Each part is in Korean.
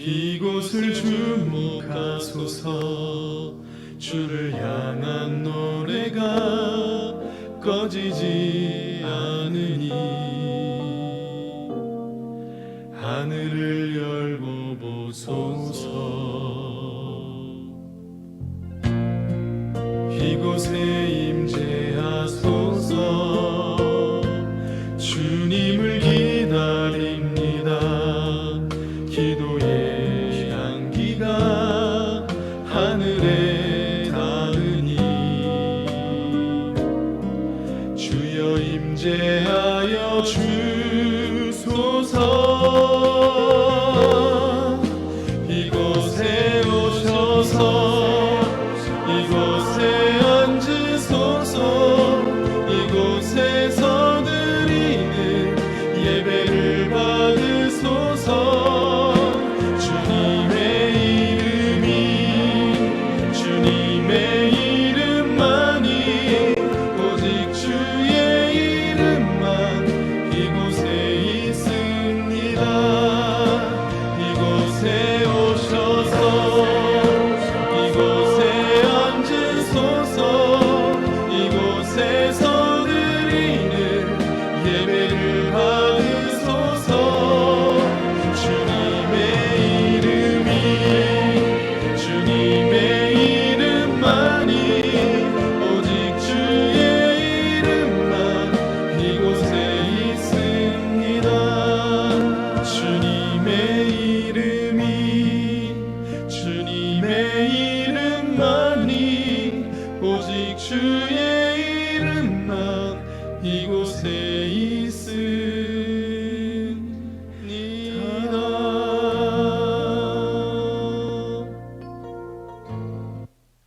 이곳을 주목하소서. 주를 향한 노래가 꺼지지 않으니 하늘을 열고 보소서. 이곳에 임재하소서. 주님을 기다립니다. 기도의 향기가 하늘에 닿으니 주여 임재하여 주소서. 이곳에 오셔서 이곳에 앉으소서. 이곳에서 드리는 예배를 받으소서. 주님의 이름만이 오직 주의 이름만 이곳에 있습니다. 이곳에 오셔서 이곳에 앉으소서. 이곳에서 드리는 예배를 받으소서. 주님의 이름만이 오직 주의 이름만 이곳에 있습니다. 주님의 이름만이 오직 주의 이름만 이곳에 있습니다.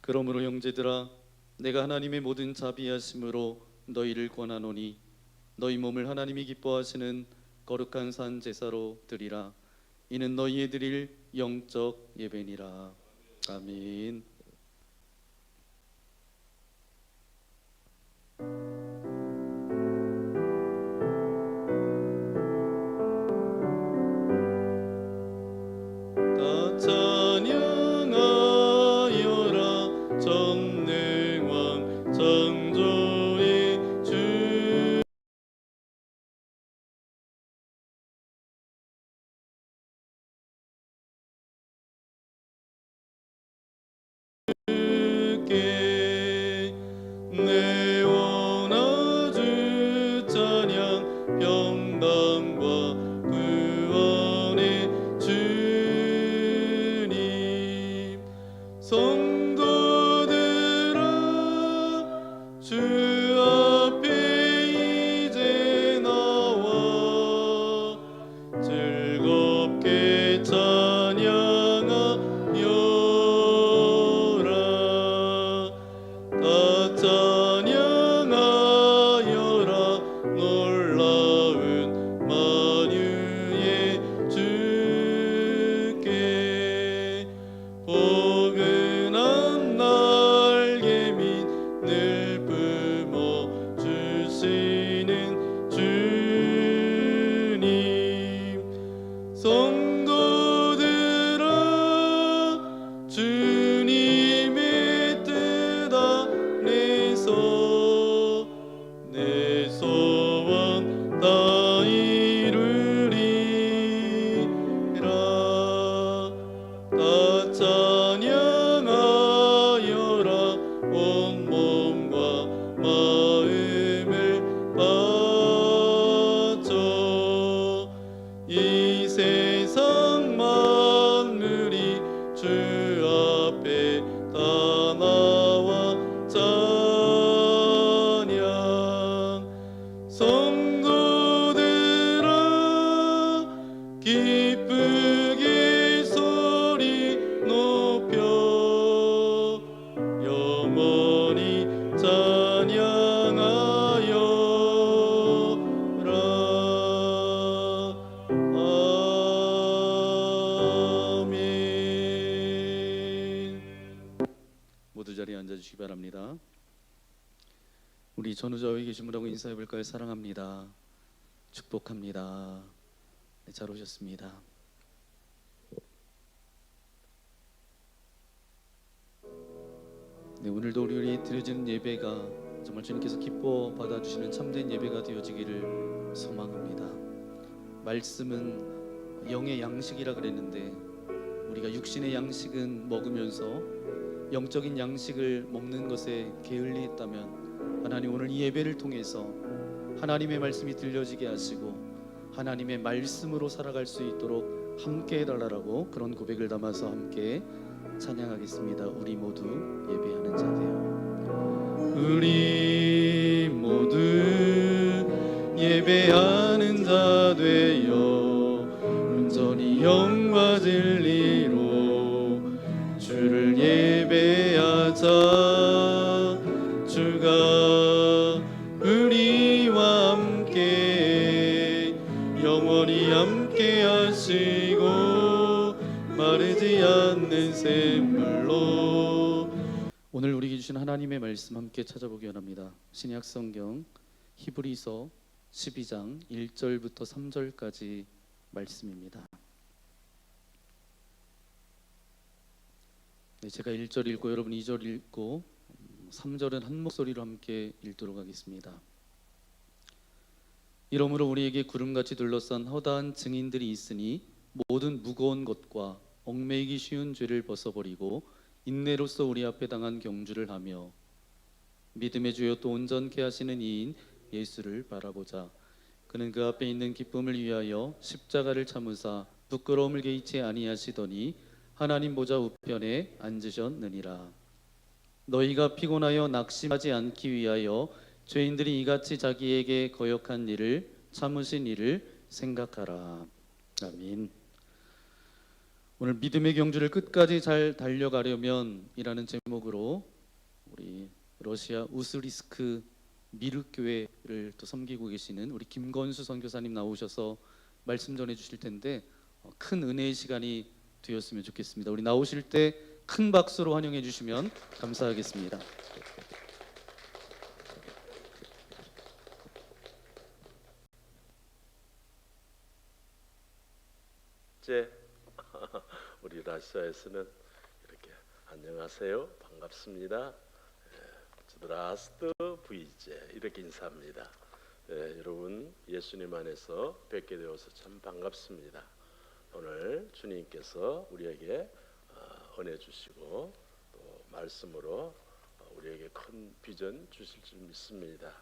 그러므로 형제들아, 내가 하나님의 모든 자비하심으로 너희를 권하노니 너희 몸을 하나님이 기뻐하시는 거룩한 산 제사로 드리라. 이는 너희의 드릴 영적 예배니라. 아멘. 다 찬양하여라. 전능왕 창조의 주. 내 원하주 찬양 평강과 구원의 주님. 성도들아, 주 앞에 이제 나와 즐겁게 찬양하여라. 다 찬양하여라. 놀라운 만유의 주께. 포근한 날개 밑 늘 품어 주시는 주님. 성도들아, 주님의 뜻 안에서 내 소원 다 이루리라. 다 찬양하여라. 온몸과 마음을 바쳐. 이 세상 만물이 주 앞에 다 나와 찬양. 성도들아, 기쁘게 소리 높여 영원히 찬양하여라. 아멘. 모두 자리에 앉아주시기 바랍니다. 우리 전우좌우에 계신 분하고 인사해 볼까요? 사랑합니다. 축복합니다. 네, 잘 오셨습니다. 네, 오늘도 우리 드려지는 예배가 정말 주님께서 기뻐 받아주시는 참된 예배가 되어지기를 소망합니다. 말씀은 영의 양식이라 그랬는데 우리가 육신의 양식은 먹으면서 영적인 양식을 먹는 것에 게을리했다면 하나님 오늘 이 예배를 통해서 하나님의 말씀이 들려지게 하시고 하나님의 말씀으로 살아갈 수 있도록 함께 해달라고 그런 고백을 담아서 함께 찬양하겠습니다. 우리 모두 예배하는 자 되어 우리 모두 예배하는 자 되어 온전히 영과 진리로 주를 예배하자. 주가 우리와 함께 영원히 함께 하시고 마르지 않는 샘물로. 오늘 우리에게 주신 하나님의 말씀 함께 찾아보기 원합니다. 신약 성경 히브리서 12장 1절부터 3절까지 말씀입니다. 네, 제가 1절 읽고 여러분 2절 읽고 3절은 한 목소리로 함께 읽도록 하겠습니다. 이러므로 우리에게 구름같이 둘러싼 허다한 증인들이 있으니 모든 무거운 것과 얽매이기 쉬운 죄를 벗어버리고 인내로써 우리 앞에 당한 경주를 하며 믿음의 주여 또 온전케 하시는 이인 예수를 바라보자. 그는 그 앞에 있는 기쁨을 위하여 십자가를 참으사 부끄러움을 개의치 아니하시더니 하나님 보좌 우편에 앉으셨느니라. 너희가 피곤하여 낙심하지 않기 위하여 죄인들이 이같이 자기에게 거역한 일을 참으신 일을 생각하라. 아멘. 오늘 믿음의 경주를 끝까지 잘 달려가려면 이라는 제목으로 우리 러시아 우스리스크 미륵교회를 또 섬기고 계시는 우리 김건수 선교사님 나오셔서 말씀 전해 주실 텐데 큰 은혜의 시간이 되었으면 좋겠습니다. 우리 나오실 때 큰 박수로 환영해 주시면 감사하겠습니다. 이제 우리 러시아에서는 이렇게 안녕하세요, 반갑습니다, 드라스트 부이제 이렇게 인사합니다. 여러분 예수님 안에서 뵙게 되어서 참 반갑습니다. 오늘 주님께서 우리에게 은혜 주시고 또 말씀으로 우리에게 큰 비전 주실 줄 믿습니다.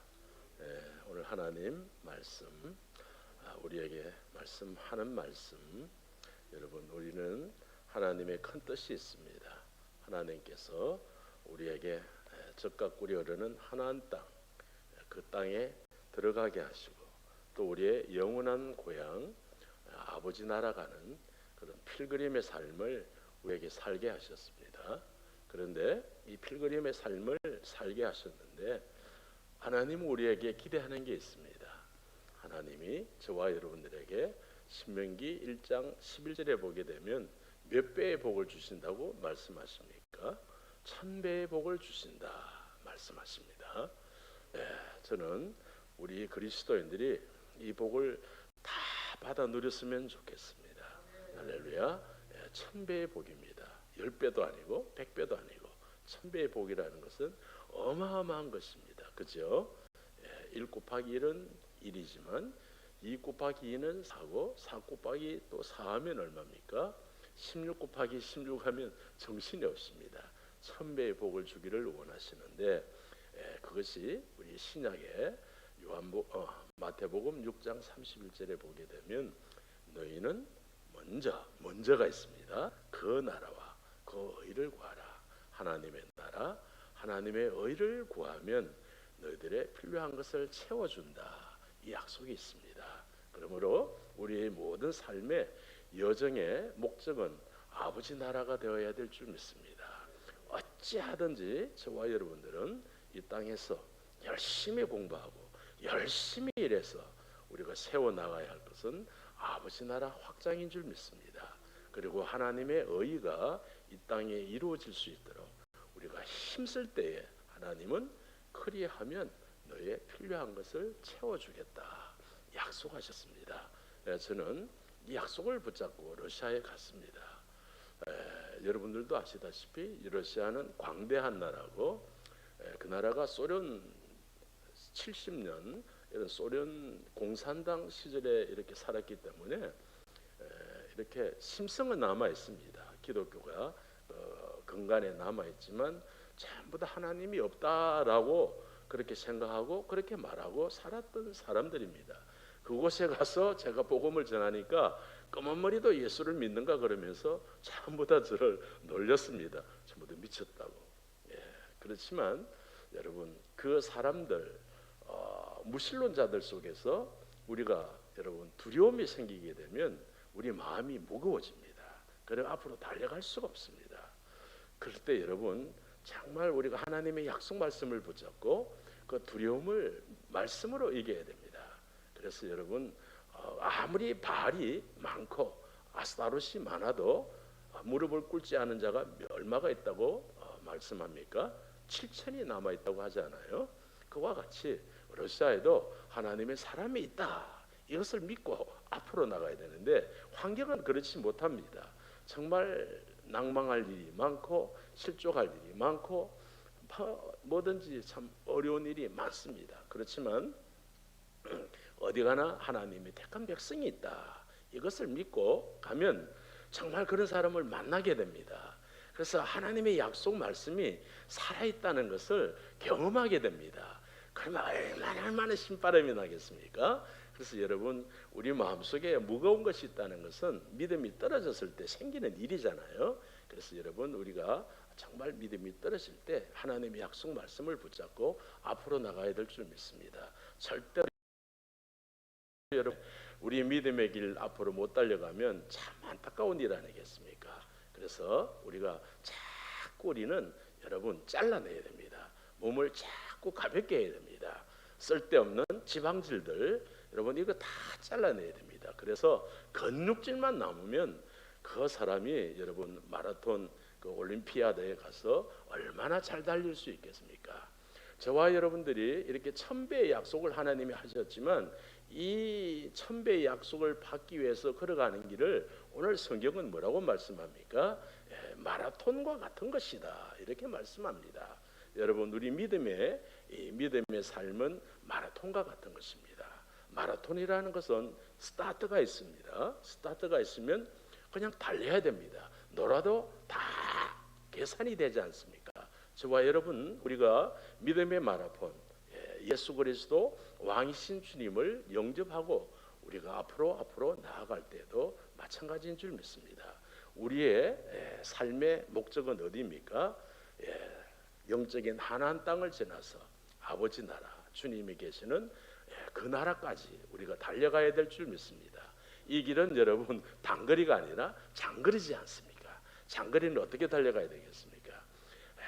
오늘 하나님 말씀, 우리에게 말씀하는 말씀, 여러분 우리는 하나님의 큰 뜻이 있습니다. 하나님께서 우리에게 적과 꿀이 흐르는 하나님 땅, 그 땅에 들어가게 하시고 또 우리의 영원한 고향 아버지 나라 가는 그런 필그림의 삶을 우리에게 살게 하셨습니다. 그런데 이 필그림의 삶을 살게 하셨는데 하나님은 우리에게 기대하는 게 있습니다. 하나님이 저와 여러분들에게 신명기 1장 11절에 보게 되면 몇 배의 복을 주신다고 말씀하십니까? 1000배의 복을 주신다 말씀하십니다. 저는 우리 그리스도인들이 이 복을 다 받아 누렸으면 좋겠습니다. 할렐루야. 1000배의 복입니다. 10배도 아니고 100배도 아니고 1000배의 복이라는 것은 어마어마한 것입니다. 그죠? 1 곱하기 1은 1이지만 2 곱하기 2는 4고 4 곱하기 또 4하면 얼마입니까? 16 곱하기 16 하면 정신이 없습니다. 1000배의 복을 주기를 원하시는데 그것이 우리 신약의 마태복음 6장 31절에 보게 되면 너희는 먼저가 있습니다. 그 나라와 그 의를 구하라. 하나님의 나라, 하나님의 의를 구하면 너희들의 필요한 것을 채워준다. 이 약속이 있습니다. 그러므로 우리의 모든 삶의 여정의 목적은 아버지 나라가 되어야 될 줄 믿습니다. 어찌하든지 저와 여러분들은 이 땅에서 열심히 공부하고 열심히 일해서 우리가 세워나가야 할 것은 아버지 나라 확장인 줄 믿습니다. 그리고 하나님의 의가 이 땅에 이루어질 수 있도록 우리가 힘쓸 때에 하나님은 그리하면 너의 필요한 것을 채워주겠다 약속하셨습니다. 저는 이 약속을 붙잡고 러시아에 갔습니다. 여러분들도 아시다시피 러시아는 광대한 나라고 그 나라가 소련 70년 이런 소련 공산당 시절에 이렇게 살았기 때문에 이렇게 심성은 남아 있습니다. 기독교가 근간에 남아 있지만 전부 다 하나님이 없다라고 그렇게 생각하고 그렇게 말하고 살았던 사람들입니다. 그곳에 가서 제가 복음을 전하니까 검은 머리도 예수를 믿는가 그러면서 전부 다 저를 놀렸습니다. 전부 다 미쳤다고. 그렇지만 여러분 그 사람들 무신론자들 속에서 우리가 여러분 두려움이 생기게 되면 우리 마음이 무거워집니다. 그래 앞으로 달려갈 수가 없습니다. 그럴 때 여러분 정말 우리가 하나님의 약속 말씀을 붙잡고 그 두려움을 말씀으로 이겨야 됩니다. 그래서 여러분 아무리 바알이 많고 아스타롯이 많아도 무릎을 꿇지 않은 자가 얼마가 있다고 말씀합니까? 7천이 남아 있다고 하지 않아요? 그와 같이 러시아에도 하나님의 사람이 있다. 이것을 믿고 앞으로 나가야 되는데 환경은 그렇지 못합니다. 정말 낭망할 일이 많고 실족할 일이 많고 뭐든지 참 어려운 일이 많습니다. 그렇지만 어디 가나 하나님의 택한 백성이 있다. 이것을 믿고 가면 정말 그런 사람을 만나게 됩니다. 그래서 하나님의 약속 말씀이 살아있다는 것을 경험하게 됩니다. 그러면 얼마나 신바람이 나겠습니까? 그래서 여러분 우리 마음속에 무거운 것이 있다는 것은 믿음이 떨어졌을 때 생기는 일이잖아요. 그래서 여러분 우리가 정말 믿음이 떨어질 때 하나님의 약속 말씀을 붙잡고 앞으로 나가야 될 줄 믿습니다. 절대 여러분 우리 믿음의 길 앞으로 못 달려가면 참 안타까운 일 아니겠습니까? 그래서 우리가 자꾸 우리는 여러분 잘라내야 됩니다. 몸을 자꾸 가볍게 해야 됩니다. 쓸데없는 지방질들 여러분 이거 다 잘라내야 됩니다. 그래서 근육질만 남으면 그 사람이 여러분 마라톤 그 올림피아드에 가서 얼마나 잘 달릴 수 있겠습니까? 저와 여러분들이 이렇게 1000배의 약속을 하나님이 하셨지만 이 1000배의 약속을 받기 위해서 걸어가는 길을 오늘 성경은 뭐라고 말씀합니까? 마라톤과 같은 것이다 이렇게 말씀합니다. 여러분 우리 믿음의 삶은 마라톤과 같은 것입니다. 마라톤이라는 것은 스타트가 있습니다. 스타트가 있으면 그냥 달려야 됩니다. 놀아도 다 계산이 되지 않습니까? 저와 여러분 우리가 믿음의 마라톤 예수 그리스도 왕이신 주님을 영접하고 우리가 앞으로 나아갈 때도 마찬가지인 줄 믿습니다. 우리의 삶의 목적은 어디입니까? 영적인 하나님 땅을 지나서 아버지 나라 주님이 계시는 그 나라까지 우리가 달려가야 될 줄 믿습니다. 이 길은 여러분 단거리가 아니라 장거리지 않습니까? 장거리는 어떻게 달려가야 되겠습니까?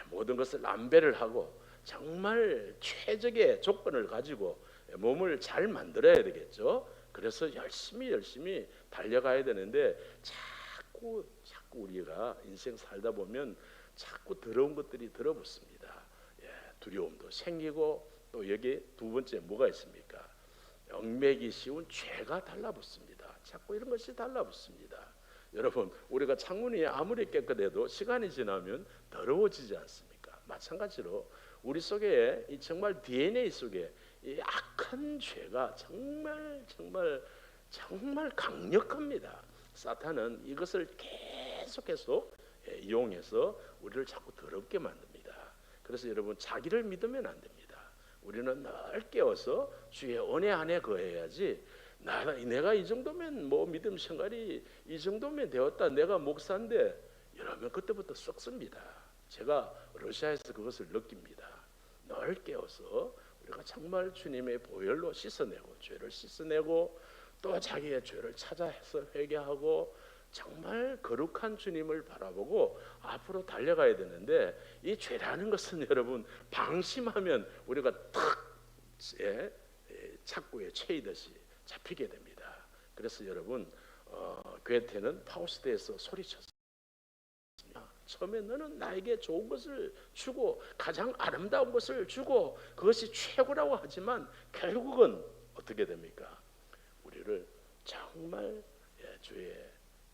모든 것을 남배를 하고 정말 최적의 조건을 가지고 몸을 잘 만들어야 되겠죠. 그래서 열심히 달려가야 되는데 자꾸 우리가 인생 살다 보면 자꾸 더러운 것들이 들어붙습니다. 두려움도 생기고 또 여기 두 번째 뭐가 있습니까? 얽매기 쉬운 죄가 달라붙습니다. 자꾸 이런 것이 달라붙습니다. 여러분 우리가 창문이 아무리 깨끗해도 시간이 지나면 더러워지지 않습니까? 마찬가지로 우리 속에 이 정말 DNA 속에 이 악한 죄가 정말 강력합니다. 사탄은 이것을 계속 이용해서 우리를 자꾸 더럽게 만듭니다. 그래서 여러분 자기를 믿으면 안 됩니다. 우리는 늘 깨워서 주의 은혜 안에 거해야지 내가 이 정도면 뭐 믿음 생활이 이 정도면 되었다 내가 목사인데 이러면 그때부터 썩습니다. 제가 러시아에서 그것을 느낍니다. 늘 깨워서 우리가 정말 주님의 보혈로 씻어내고 죄를 씻어내고 또 자기의 죄를 찾아서 회개하고 정말 거룩한 주님을 바라보고 앞으로 달려가야 되는데 이 죄라는 것은 여러분 방심하면 우리가 탁 착고에 채이듯이 잡히게 됩니다. 그래서 여러분 괴테는 파우스트에서 소리쳤습니다. 처음에 너는 나에게 좋은 것을 주고 가장 아름다운 것을 주고 그것이 최고라고 하지만 결국은 어떻게 됩니까? 우리를 정말 주의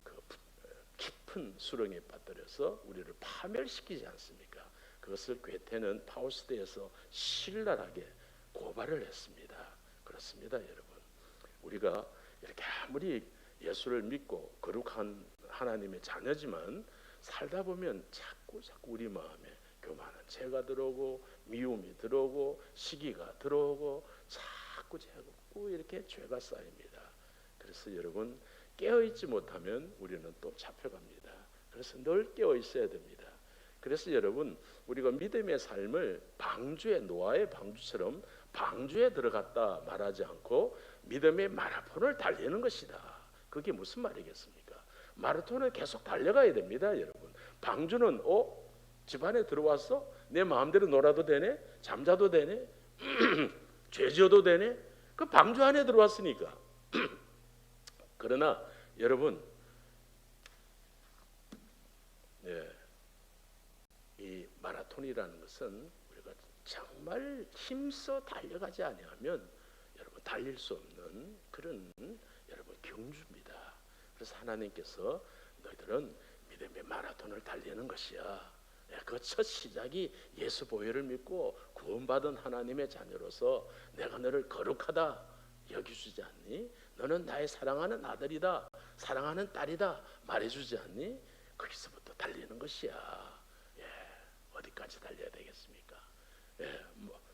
그 깊은 큰 수렁에 빠뜨려서 우리를 파멸시키지 않습니까? 그것을 괴테는 파우스트에서 신랄하게 고발을 했습니다. 그렇습니다, 여러분. 우리가 이렇게 아무리 예수를 믿고 거룩한 하나님의 자녀지만 살다 보면 자꾸 우리 마음에 교만한 죄가 들어오고 미움이 들어오고 시기가 들어오고 자꾸 이렇게 죄가 쌓입니다. 그래서 여러분, 깨어있지 못하면 우리는 또 잡혀갑니다. 그래서 늘 깨어있어야 됩니다. 그래서 여러분, 우리가 믿음의 삶을 방주에, 노아의 방주처럼 방주에 들어갔다 말하지 않고 믿음의 마라톤을 달리는 것이다. 그게 무슨 말이겠습니까? 마라톤은 계속 달려가야 됩니다, 여러분. 방주는 집안에 들어왔어? 내 마음대로 놀아도 되네? 잠자도 되네? 죄 지어도 되네? 그 방주 안에 들어왔으니까. 그러나 여러분, 이 마라톤이라는 것은 우리가 정말 힘써 달려가지 아니하면 여러분 달릴 수 없는 그런 여러분 경주입니다. 그래서 하나님께서 너희들은 믿음의 마라톤을 달리는 것이야. 그 첫 시작이 예수 보혈을 믿고 구원받은 하나님의 자녀로서 내가 너를 거룩하다 여기주지 않니? 너는 나의 사랑하는 아들이다, 사랑하는 딸이다 말해주지 않니? 거기서부터 달리는 것이야. 어디까지 달려야 되겠습니까?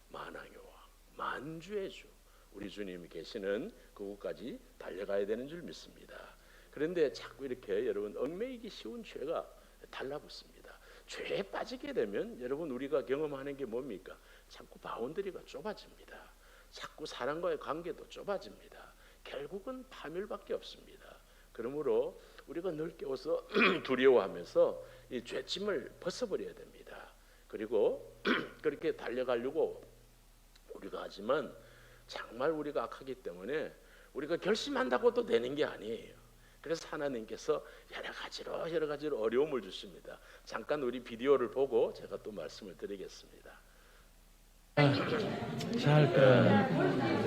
만왕의 왕, 만주의 주, 우리 주님이 계시는 그곳까지 달려가야 되는 줄 믿습니다. 그런데 자꾸 이렇게 여러분 얽매이기 쉬운 죄가 달라붙습니다. 죄에 빠지게 되면 여러분 우리가 경험하는 게 뭡니까? 자꾸 바운더리가 좁아집니다. 자꾸 사람과의 관계도 좁아집니다. 결국은 파멸밖에 없습니다. 그러므로 우리가 늘 깨워서 두려워하면서 이 죄짐을 벗어버려야 됩니다. 그리고 그렇게 달려가려고 우리가 하지만 정말 우리가 악하기 때문에 우리가 결심한다고도 되는 게 아니에요. 그래서 하나님께서 여러 가지로 어려움을 주십니다. 잠깐 우리 비디오를 보고 제가 또 말씀을 드리겠습니다.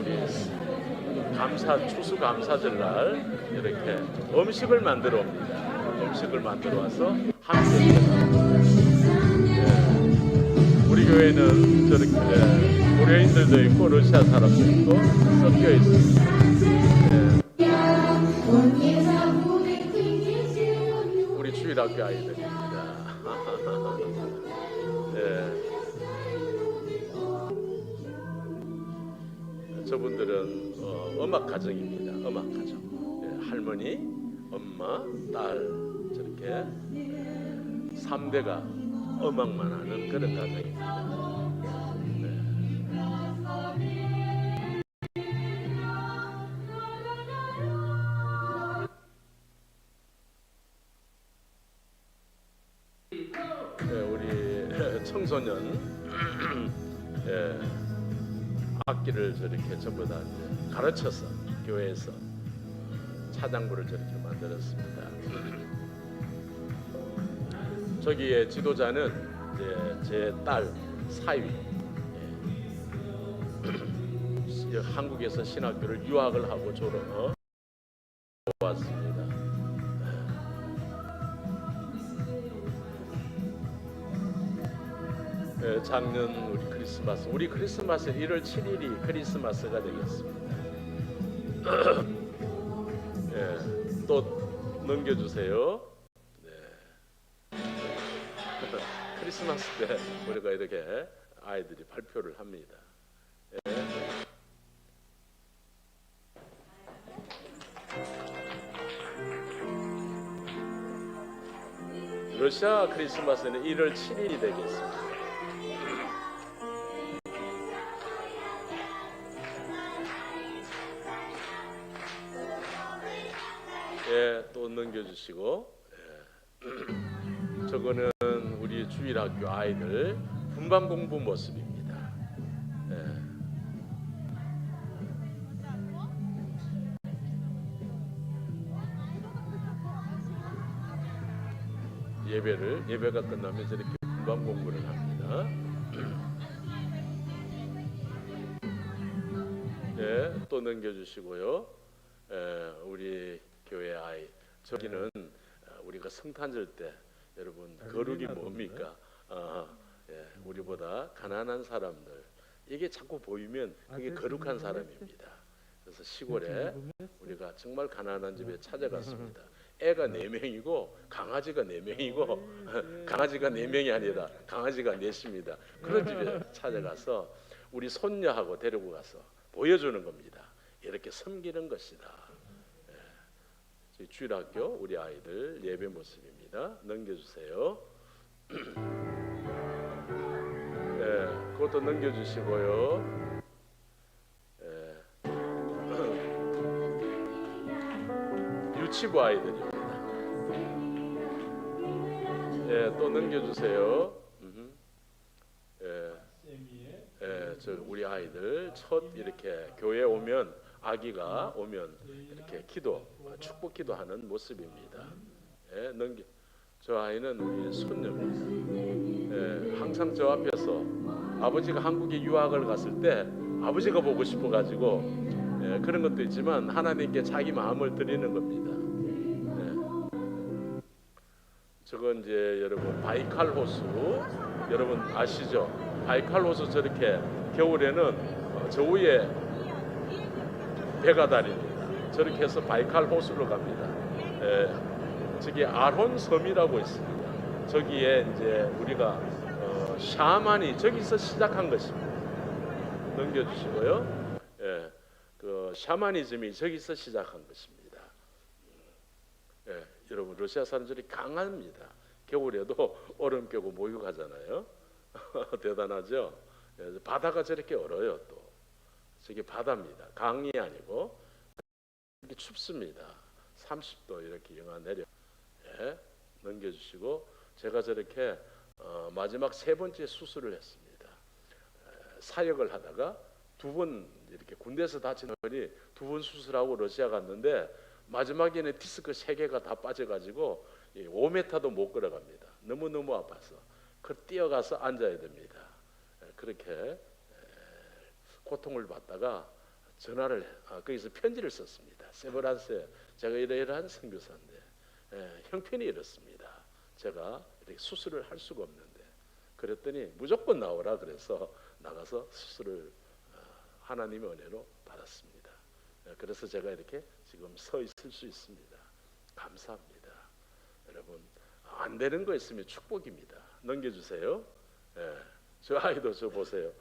우리 추수 감사절날 이렇게 음식을 만들어 옵니다. 음식을 만들어 와서 함께 우리 교회는 저렇게 고려인들도 있고 러시아 사람도 있고 섞여 있습니다. 우리 주일학교 아이들입니다. 저분들은 음악 가정입니다. 음악 가정. 할머니, 엄마, 딸 저렇게 3대가 음악만 하는 그런 가정입니다. 우리 청소년 악기를 저렇게 전부 다 가르쳐서 교회에서 차장부를 저렇게 만들었습니다. 저기에 지도자는 제 딸 사위, 한국에서 신학교를 유학을 하고 졸업했습니다. 작년 우리 크리스마스 1월 7일이 크리스마스가 되겠습니다. 또 넘겨주세요. 크리스마스 때 우리가 이렇게 아이들이 발표를 합니다. 러시아 크리스마스는 1월 7일이 되겠습니다. 또 넘겨주시고, 저거는 우리 주일학교 아이들 분반 공부 모습입니다. 예배가 끝나면 저렇게 분반 공부를 합니다. 또 넘겨주시고요. 우리 교회 아이, 저기는 우리가 성탄절 때 여러분 거룩이 뭡니까? 우리보다 가난한 사람들 이게 자꾸 보이면 그게 거룩한 사람입니다. 그래서 시골에 우리가 정말 가난한 집에 찾아갔습니다. 애가 4명이고 강아지가 4명이고 강아지가 4명이 아니라 강아지가 4입니다. 그런 집에 찾아가서 우리 손녀하고 데리고 가서 보여주는 겁니다. 이렇게 섬기는 것이다. 저희 주일학교 우리 아이들 예배 모습입니다. 넘겨주세요. 그것도 넘겨주시고요. 유치부 아이들입니다. 또 넘겨주세요. 저 우리 아이들 첫 이렇게 교회 오면 아기가 오면 이렇게 기도 축복 기도하는 모습입니다. 저 아이는 우리 손녀입니다. 항상 저 앞에서 아버지가 한국에 유학을 갔을 때 아버지가 보고 싶어 가지고 그런 것도 있지만 하나님께 자기 마음을 드리는 겁니다. 저건 이제 여러분 바이칼 호수 여러분 아시죠? 바이칼 호수 저렇게 겨울에는 저 위에 배가 다닙니다. 저렇게 해서 바이칼 호수로 갑니다. 저기 아론 섬이라고 있습니다. 저기에 이제 우리가 샤만이 저기서 시작한 것입니다. 넘겨주시고요. 그 샤머니즘이 저기서 시작한 것입니다. 여러분 러시아 사람들이 강합니다. 겨울에도 얼음 깨고 목욕하잖아요. 대단하죠. 바다가 저렇게 얼어요. 또 저게 바다입니다. 강이 아니고 이렇게 춥습니다. 30도 이렇게 영하 내려. 넘겨주시고 제가 저렇게 마지막 3번째 수술을 했습니다. 사역을 하다가 2번 이렇게 군대에서 다친 어머니 2번 수술하고 러시아 갔는데 마지막에는 디스크 3개가 다 빠져가지고 5m도 못 걸어갑니다. 너무너무 아파서 그 뛰어가서 앉아야 됩니다. 그렇게 고통을 받다가 전화를 거기서 편지를 썼습니다. 세브란스에 제가 이러이러한 선교사인데 형편이 이렇습니다. 제가 이렇게 수술을 할 수가 없는데 그랬더니 무조건 나오라 그래서 나가서 수술을 하나님의 은혜로 받았습니다. 그래서 제가 이렇게 지금 서 있을 수 있습니다. 감사합니다. 여러분 안 되는 거 있으면 축복입니다. 넘겨주세요. 저 아이도 저 보세요.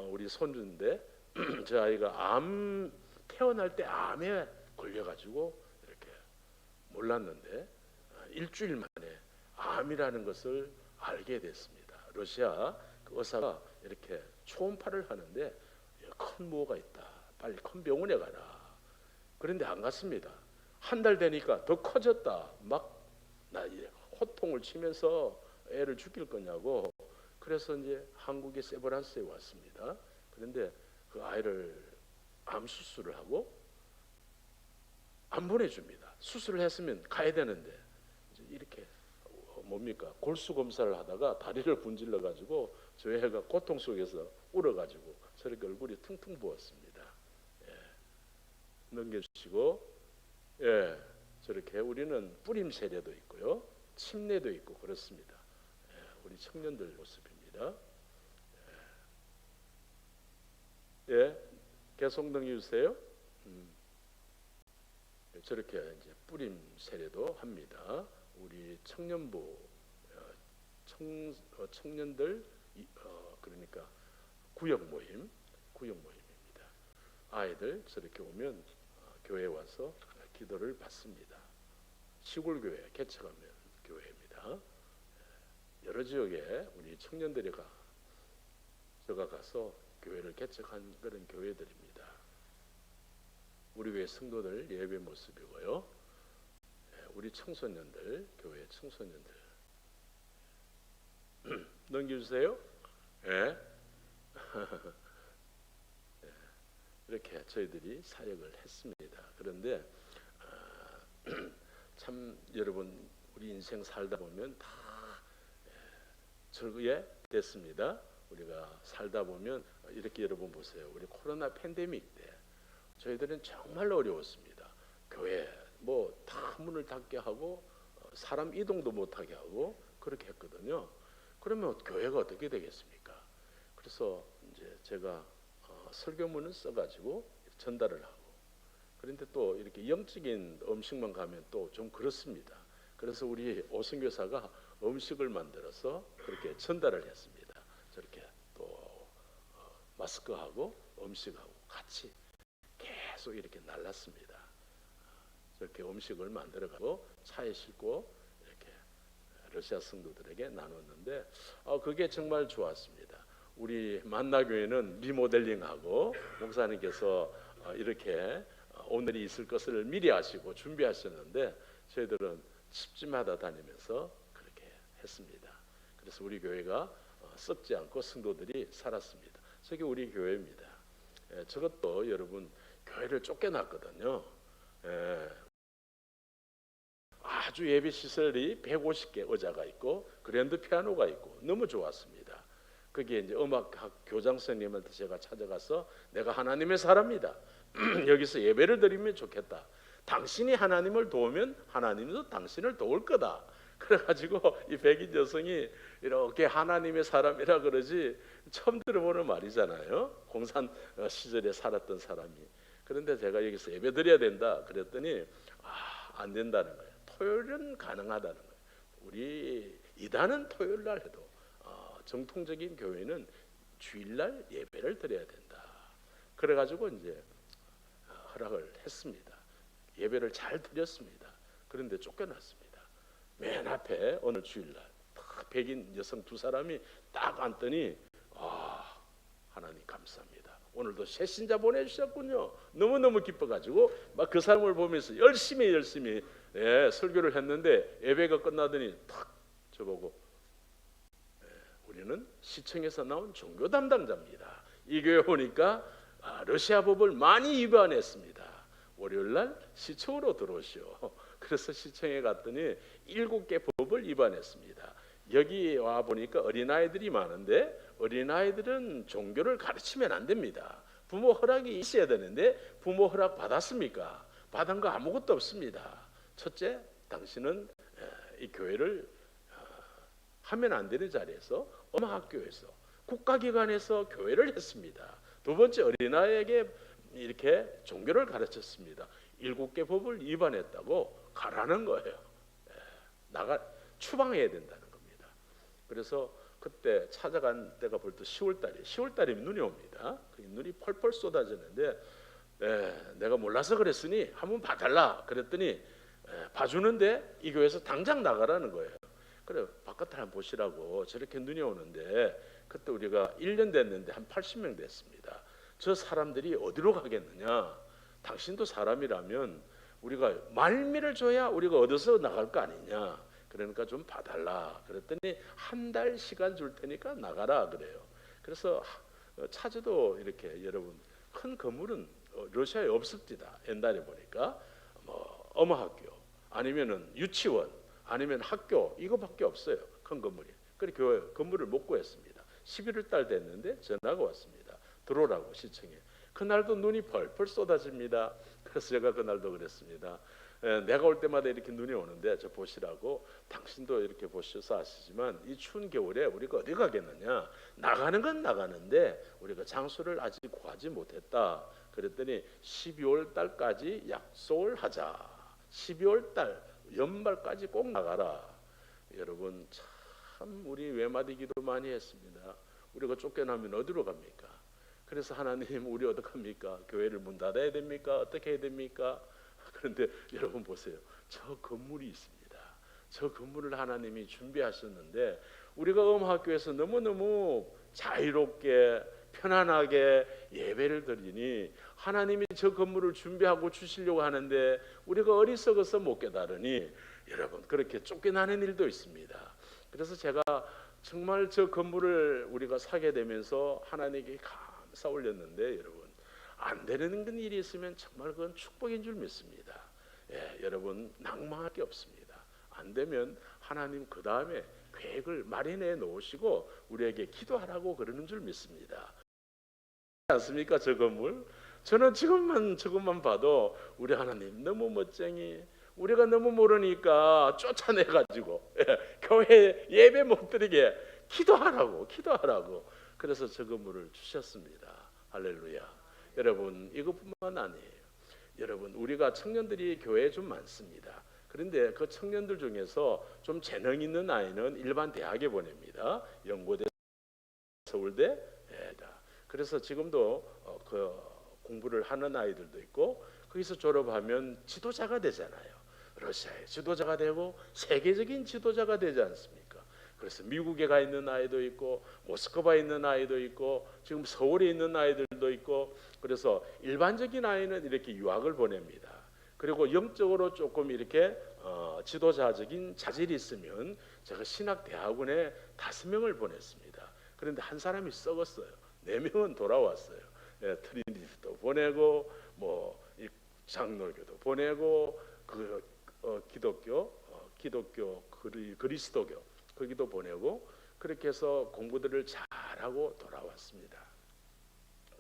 우리 손주인데 저 아이가 태어날 때 암에 걸려가지고 이렇게 몰랐는데 일주일 만에 암이라는 것을 알게 됐습니다. 러시아 그 의사가 이렇게 초음파를 하는데 큰 뭐가 있다. 빨리 큰 병원에 가라. 그런데 안 갔습니다. 한 달 되니까 더 커졌다. 막 나 호통을 치면서 애를 죽일 거냐고. 그래서 이제 한국의 세브란스에 왔습니다. 그런데 그 아이를 암 수술을 하고 안 보내줍니다. 수술을 했으면 가야 되는데 이제 이렇게 뭡니까 골수 검사를 하다가 다리를 분질러 가지고 저 애가 고통 속에서 울어 가지고 저렇게 얼굴이 퉁퉁 부었습니다. 넘겨주시고 저렇게 우리는 뿌림 세례도 있고요 침례도 있고 그렇습니다. 우리 청년들 모습입니다. 계속 넘겨주세요. 저렇게 이제 뿌림 세례도 합니다. 우리 청년부 청년들 그러니까 구역 모임입니다. 아이들 저렇게 오면 교회 와서 기도를 받습니다. 시골 교회 개척하면 교회입니다. 여러 지역에 우리 청년들이 제가 가서 교회를 개척한 그런 교회들입니다. 우리 교회 성도들 예배 모습이고요. 우리 청소년들 교회 청소년들 넘겨주세요. 이렇게 저희들이 사역을 했습니다. 그런데 참 여러분 우리 인생 살다 보면 다 즐거게 됐습니다. 우리가 살다 보면 이렇게 여러분 보세요. 우리 코로나 팬데믹 때 저희들은 정말 어려웠습니다. 교회 뭐 다 문을 닫게 하고 사람 이동도 못하게 하고 그렇게 했거든요. 그러면 교회가 어떻게 되겠습니까? 그래서 이제 제가 설교문을 써가지고 전달을 하고, 그런데 또 이렇게 영적인 음식만 가면 또 좀 그렇습니다. 그래서 우리 오선교사가 음식을 만들어서 그렇게 전달을 했습니다. 저렇게 또 마스크하고 음식하고 같이 계속 이렇게 날랐습니다. 저렇게 음식을 만들어가고 차에 싣고 이렇게 러시아 성도들에게 나눴는데 그게 정말 좋았습니다. 우리 만나교회는 리모델링하고 목사님께서 이렇게 오늘이 있을 것을 미리 하시고 준비하셨는데 저희들은 집집마다 다니면서 그렇게 했습니다. 그래서 우리 교회가 썩지 않고 성도들이 살았습니다. 저게 우리 교회입니다. 저것도 여러분 교회를 쫓겨났거든요. 아주 예배 시설이 150개 의자가 있고 그랜드 피아노가 있고 너무 좋았습니다. 거기에 이제 음악학 교장 선생님한테 제가 찾아가서 내가 하나님의 사람이다. 여기서 예배를 드리면 좋겠다. 당신이 하나님을 도우면 하나님도 당신을 도울 거다. 그래가지고 이 백인 여성이 이렇게 하나님의 사람이라 그러지 처음 들어보는 말이잖아요. 공산 시절에 살았던 사람이. 그런데 제가 여기서 예배 드려야 된다 그랬더니 안 된다는 거예요. 토요일은 가능하다는 거예요. 우리 이단은 토요일 날 해도 정통적인 교회는 주일날 예배를 드려야 된다. 그래가지고 이제 허락을 했습니다. 예배를 잘 드렸습니다. 그런데 쫓겨났습니다. 맨 앞에 오늘 주일날 백인 여성 두 사람이 딱 앉더니 하나님 감사합니다. 오늘도 새 신자 보내주셨군요. 너무너무 기뻐가지고 막 그 사람을 보면서 열심히 설교를 했는데 예배가 끝나더니 탁 저보고 우리는 시청에서 나온 종교 담당자입니다. 이 교회 오니까 러시아 법을 많이 위반했습니다. 월요일날 시청으로 들어오시오. 그래서 시청에 갔더니 7개 법을 위반했습니다. 여기 와 보니까 어린아이들이 많은데 어린아이들은 종교를 가르치면 안 됩니다. 부모 허락이 있어야 되는데 부모 허락 받았습니까? 받은 거 아무것도 없습니다. 첫째, 당신은 이 교회를 하면 안 되는 자리에서 음악학교에서 국가기관에서 교회를 했습니다. 두 번째, 어린아이에게 이렇게 종교를 가르쳤습니다. 7개 법을 위반했다고 가라는 거예요. 추방해야 된다는 겁니다. 그래서 그때 찾아간 때가 벌써 10월달이면 눈이 옵니다. 눈이 펄펄 쏟아졌는데 내가 몰라서 그랬으니 한번 봐달라 그랬더니 봐주는데 이 교회에서 당장 나가라는 거예요. 그래 바깥을 한번 보시라고. 저렇게 눈이 오는데 그때 우리가 1년 됐는데 한 80명 됐습니다. 저 사람들이 어디로 가겠느냐. 당신도 사람이라면 우리가 말미를 줘야 우리가 얻어서 나갈 거 아니냐. 그러니까 좀 봐달라 그랬더니 한 달 시간 줄 테니까 나가라 그래요. 그래서 차주도 이렇게 여러분 큰 건물은 러시아에 없습니다. 옛날에 보니까 뭐 어머학교 아니면은 유치원 아니면 학교 이거밖에 없어요. 큰 건물이. 그래서 교회 건물을 못 구했습니다. 11월 달 됐는데 전화가 왔습니다. 들어오라고 시청에. 그날도 눈이 펄펄 쏟아집니다. 그래서 제가 그날도 그랬습니다. 내가 올 때마다 이렇게 눈이 오는데 저 보시라고. 당신도 이렇게 보셔서 아시지만 이 추운 겨울에 우리가 어디 가겠느냐. 나가는 건 나가는데 우리가 장소를 아직 구하지 못했다. 그랬더니 12월 달까지 약속을 하자. 12월 달 연말까지 꼭 나가라. 여러분 참 우리 외마디 기도 많이 했습니다. 우리가 쫓겨나면 어디로 갑니까? 그래서 하나님 우리 어떡합니까? 교회를 문 닫아야 됩니까? 어떻게 해야 됩니까? 그런데 여러분 보세요. 저 건물이 있습니다. 저 건물을 하나님이 준비하셨는데 우리가 음악학교에서 너무너무 자유롭게 편안하게 예배를 드리니 하나님이 저 건물을 준비하고 주시려고 하는데 우리가 어리석어서 못 깨달으니 여러분 그렇게 쫓겨나는 일도 있습니다. 그래서 제가 정말 저 건물을 우리가 사게 되면서 하나님께 감사 올렸는데 여러분 안 되는 일이 있으면 정말 그건 축복인 줄 믿습니다. 여러분 낭망할 게 없습니다. 안 되면 하나님 그 다음에 계획을 마련해 놓으시고 우리에게 기도하라고 그러는 줄 믿습니다. 않습니까? 저 건물? 저는 지금만 저것만 봐도 우리 하나님 너무 멋쟁이 우리가 너무 모르니까 쫓아내가지고 교회 예배 못 드리게 기도하라고. 그래서 저 건물을 주셨습니다. 할렐루야. 여러분, 이것뿐만 아니에요. 여러분, 우리가 청년들이 교회에 좀 많습니다. 그런데 그 청년들 중에서 좀 재능 있는 아이는 일반 대학에 보냅니다. 연고대, 서울대. 그래서 지금도 그 공부를 하는 아이들도 있고, 거기서 졸업하면 지도자가 되잖아요. 러시아의 지도자가 되고 세계적인 지도자가 되지 않습니까? 그래서 미국에 가 있는 아이도 있고, 모스크바에 있는 아이도 있고, 지금 서울에 있는 아이들도 있고, 그래서 일반적인 아이는 이렇게 유학을 보냅니다. 그리고 영적으로 조금 이렇게 지도자적인 자질이 있으면, 제가 신학대학원에 5명을 보냈습니다. 그런데 한 사람이 썩었어요. 4명은 돌아왔어요. 트리니티도 보내고, 뭐 장로교도 보내고, 기독교 그리스도교 거기도 보내고, 그렇게 해서 공부들을 잘하고 돌아왔습니다.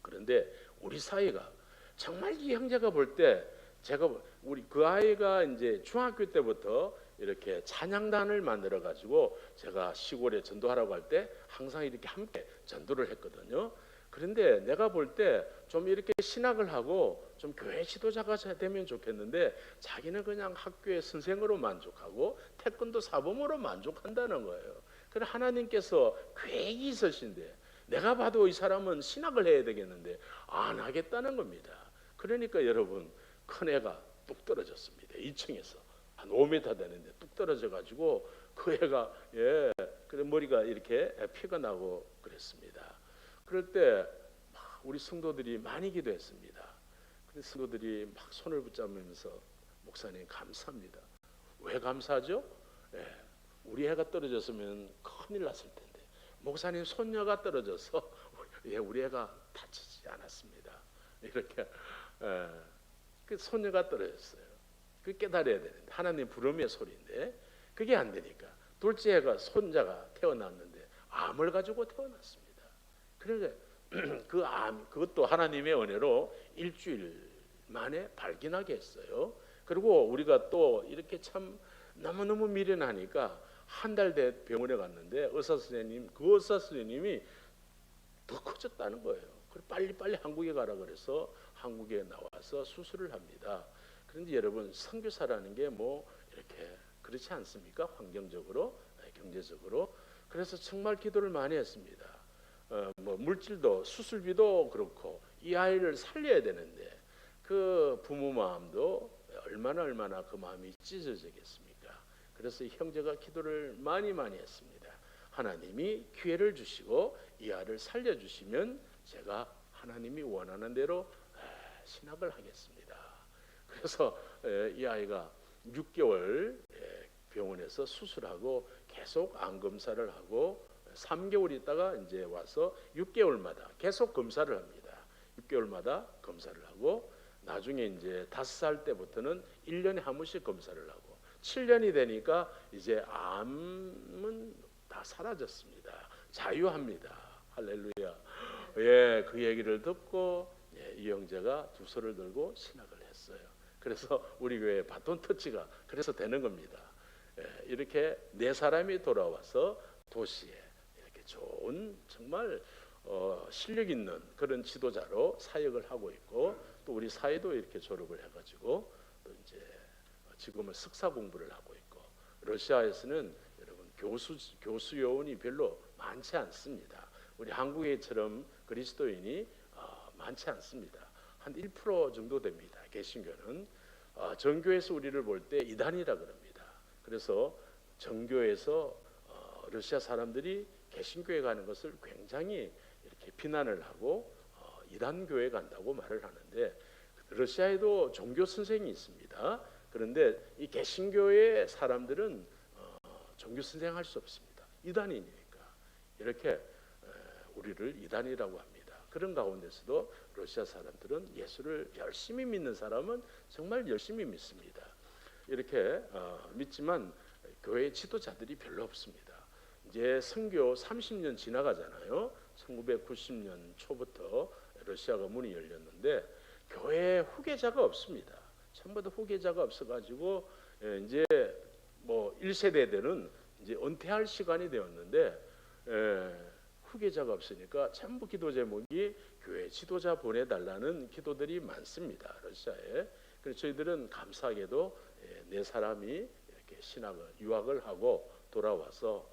그런데 우리 사회가 정말 이 형제가 볼 때, 우리 그 아이가 이제 중학교 때부터 이렇게 찬양단을 만들어 가지고 제가 시골에 전도하라고 할 때 항상 이렇게 함께 전도를 했거든요. 그런데 내가 볼 때 좀 이렇게 신학을 하고 좀 교회 지도자가 되면 좋겠는데, 자기는 그냥 학교의 선생으로 만족하고 태권도 사범으로 만족한다는 거예요. 그래, 하나님께서 계획이 있으신데, 내가 봐도 이 사람은 신학을 해야 되겠는데 안 하겠다는 겁니다. 그러니까 여러분, 큰 애가 뚝 떨어졌습니다. 2층에서 한 5m 되는데 뚝 떨어져 가지고 그 애가 그래 머리가 이렇게 피가 나고 그랬습니다. 그럴 때 우리 성도들이 많이 기도했습니다. 그래서 성도들이 막 손을 붙잡으면서, 목사님 감사합니다. 왜 감사하죠? 우리 애가 떨어졌으면 큰일 났을 텐데, 목사님 손녀가 떨어져서 우리 애가 다치지 않았습니다. 이렇게 그 손녀가 떨어졌어요. 그 깨달아야 되는데, 하나님 부름의 소리인데 그게 안 되니까 둘째 애가 손자가 태어났는데 암을 가지고 태어났습니다. 그러니까 그 암, 그것도 하나님의 은혜로 일주일 만에 발견하게 했어요. 그리고 우리가 또 이렇게 참 너무너무 미련하니까 한 달 돼 병원에 갔는데 그 의사 선생님이 더 커졌다는 거예요. 그래서 빨리 한국에 가라 그래서 한국에 나와서 수술을 합니다. 그런데 여러분, 선교사라는 게 뭐 이렇게 그렇지 않습니까? 환경적으로, 경제적으로. 그래서 정말 기도를 많이 했습니다. 뭐 물질도, 수술비도 그렇고, 이 아이를 살려야 되는데 그 부모 마음도 얼마나 그 마음이 찢어지겠습니까? 그래서 형제가 기도를 많이 했습니다. 하나님이 기회를 주시고 이 아이를 살려주시면 제가 하나님이 원하는 대로 신학을 하겠습니다. 그래서 이 아이가 6개월 병원에서 수술하고 계속 암 검사를 하고 3개월 있다가 이제 와서 6개월마다 계속 검사를 합니다. 6개월마다 검사를 하고, 나중에 이제 5살 때부터는 1년에 한 번씩 검사를 하고, 7년이 되니까 이제 암은 다 사라졌습니다. 자유합니다. 할렐루야. 그 얘기를 듣고 이 형제가 두 손을 들고 신학을 했어요. 그래서 우리 교회 바톤 터치가 그래서 되는 겁니다. 이렇게 4사람이 돌아와서 도시에 이렇게 좋은 정말 실력 있는 그런 지도자로 사역을 하고 있고, 또 우리 사회도 이렇게 졸업을 해가지고 또 이제 지금은 석사 공부를 하고 있고, 러시아에서는 여러분 교수 요원이 별로 많지 않습니다. 우리 한국에처럼 그리스도인이 많지 않습니다. 한 1% 정도 됩니다. 개신교는 정교에서 우리를 볼 때 이단이라 그럽니다. 그래서 정교에서 러시아 사람들이 개신교에 가는 것을 굉장히 이렇게 비난을 하고 이단교에 간다고 말을 하는데, 러시아에도 종교 선생이 있습니다. 그런데 이 개신교의 사람들은 종교 선생 할 수 없습니다. 이단이니까. 이렇게 우리를 이단이라고 합니다. 그런 가운데서도 러시아 사람들은 예수를 열심히 믿는 사람은 정말 열심히 믿습니다. 이렇게 믿지만 교회 지도자들이 별로 없습니다. 이제 선교 30년 지나가잖아요. 1990년 초부터 러시아가 문이 열렸는데 교회에 후계자가 없습니다. 전부 다 후계자가 없어가지고 이제 뭐 1세대들은 이제 은퇴할 시간이 되었는데 후계자가 없으니까 전부 기도 제목이 교회 지도자 보내달라는 기도들이 많습니다. 러시아에. 그래서 저희들은 감사하게도 네 사람이 이렇게 유학을 하고 돌아와서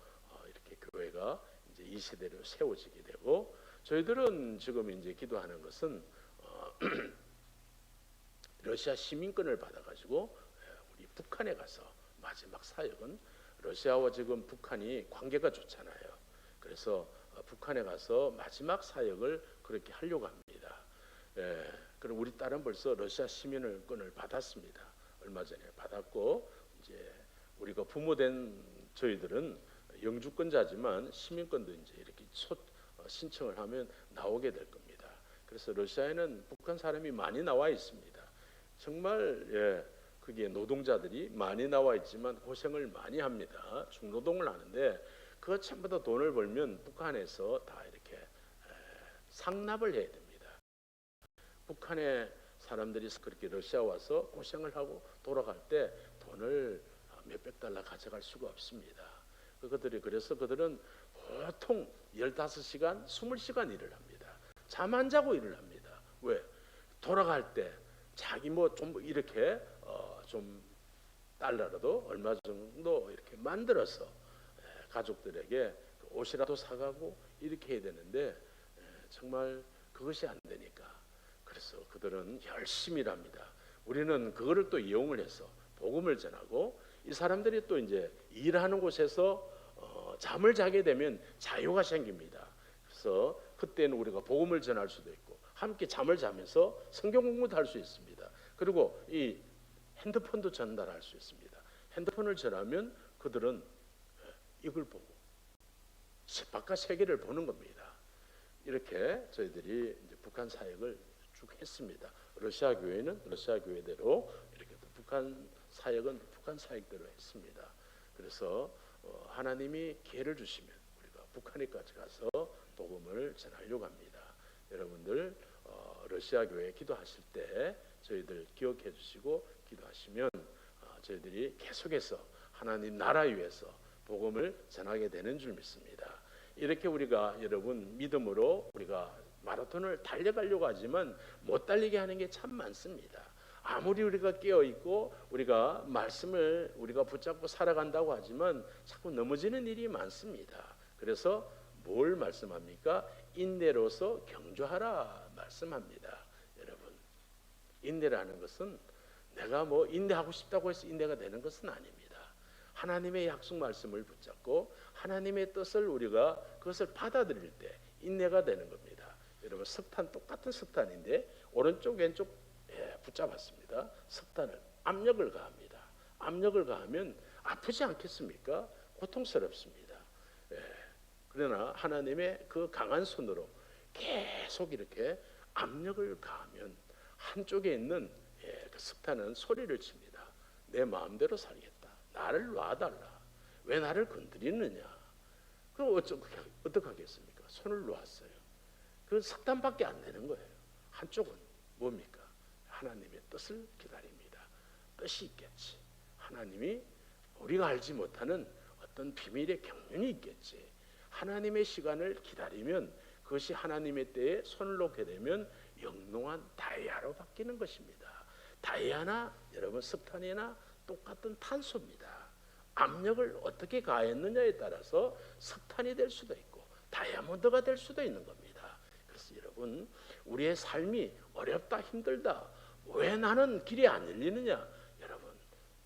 이렇게 교회가 이제 이 세대로 세워지게 되고, 저희들은 지금 이제 기도하는 것은 러시아 시민권을 받아가지고 우리 북한에 가서 마지막 사역은, 러시아와 지금 북한이 관계가 좋잖아요. 그래서 북한에 가서 마지막 사역을 그렇게 하려고 합니다. 그럼 우리 딸은 벌써 러시아 시민권을 받았습니다. 얼마 전에 받았고, 이제 우리가 부모된 저희들은 영주권자지만 시민권도 이제 이렇게 신청을 하면 나오게 될 겁니다. 그래서 러시아에는 북한 사람이 많이 나와 있습니다. 정말 그게 노동자들이 많이 나와 있지만 고생을 많이 합니다. 중노동을 하는데 그거 전부 다 돈을 벌면 북한에서 다 이렇게 상납을 해야 됩니다. 북한의 사람들이 그렇게 러시아 와서 고생을 하고 돌아갈 때 돈을 몇백 달러 가져갈 수가 없습니다. 그래서 그들은 보통 15시간, 20시간 일을 합니다. 잠 안 자고 일을 합니다. 왜? 돌아갈 때 자기 뭐 좀 이렇게 좀 달러라도 얼마 정도 이렇게 만들어서 가족들에게 옷이라도 사가고 이렇게 해야 되는데 정말 그것이 안 되니까, 그래서 그들은 열심히 일합니다. 우리는 그거를 또 이용을 해서 복음을 전하고, 이 사람들이 또 이제 일하는 곳에서 잠을 자게 되면 자유가 생깁니다. 그래서 그때는 우리가 복음을 전할 수도 있고 함께 잠을 자면서 성경 공부도 할 수 있습니다. 그리고 이 핸드폰도 전달할 수 있습니다. 핸드폰을 전하면 그들은 이걸 보고 바깥 세계를 보는 겁니다. 이렇게 저희들이 이제 북한 사역을 쭉 했습니다. 러시아 교회는 러시아 교회대로, 이렇게 또 북한 사역은 북한 사역대로 했습니다. 그래서 하나님이 기회를 주시면 우리가 북한에까지 가서 복음을 전하려고 합니다. 여러분들 러시아 교회 기도하실 때 저희들 기억해 주시고 기도하시면 저희들이 계속해서 하나님 나라 위해서 복음을 전하게 되는 줄 믿습니다. 이렇게 우리가 여러분 믿음으로 우리가 마라톤을 달려가려고 하지만 못 달리게 하는 게 참 많습니다. 아무리 우리가 깨어 있고 우리가 말씀을 우리가 붙잡고 살아간다고 하지만 자꾸 넘어지는 일이 많습니다. 그래서 뭘 말씀합니까? 인내로서 경주하라 말씀합니다. 여러분, 인내라는 것은 내가 뭐 인내하고 싶다고 해서 인내가 되는 것은 아닙니다. 하나님의 약속 말씀을 붙잡고 하나님의 뜻을 우리가 그것을 받아들일 때 인내가 되는 겁니다. 여러분, 석탄 똑같은 석탄인데 오른쪽 왼쪽 붙잡았습니다. 석탄을 압력을 가합니다. 압력을 가하면 아프지 않겠습니까? 고통스럽습니다. 그러나 하나님의 그 강한 손으로 계속 이렇게 압력을 가하면 한쪽에 있는 그 석탄은 소리를 칩니다. 내 마음대로 살겠다. 나를 놔달라. 왜 나를 건드리느냐. 그럼 어떻게 하겠습니까? 손을 놓았어요. 그 석탄밖에 안 되는 거예요. 한쪽은 뭡니까? 하나님의 뜻을 기다립니다. 뜻이 있겠지. 하나님이 우리가 알지 못하는 어떤 비밀의 경륜이 있겠지. 하나님의 시간을 기다리면 그것이 하나님의 때에 손을 놓게 되면 영롱한 다이아로 바뀌는 것입니다. 다이아나 여러분 석탄이나 똑같은 탄소입니다. 압력을 어떻게 가했느냐에 따라서 석탄이 될 수도 있고 다이아몬드가 될 수도 있는 겁니다. 그래서 여러분, 우리의 삶이 어렵다 힘들다 왜 나는 길이 안 열리느냐, 여러분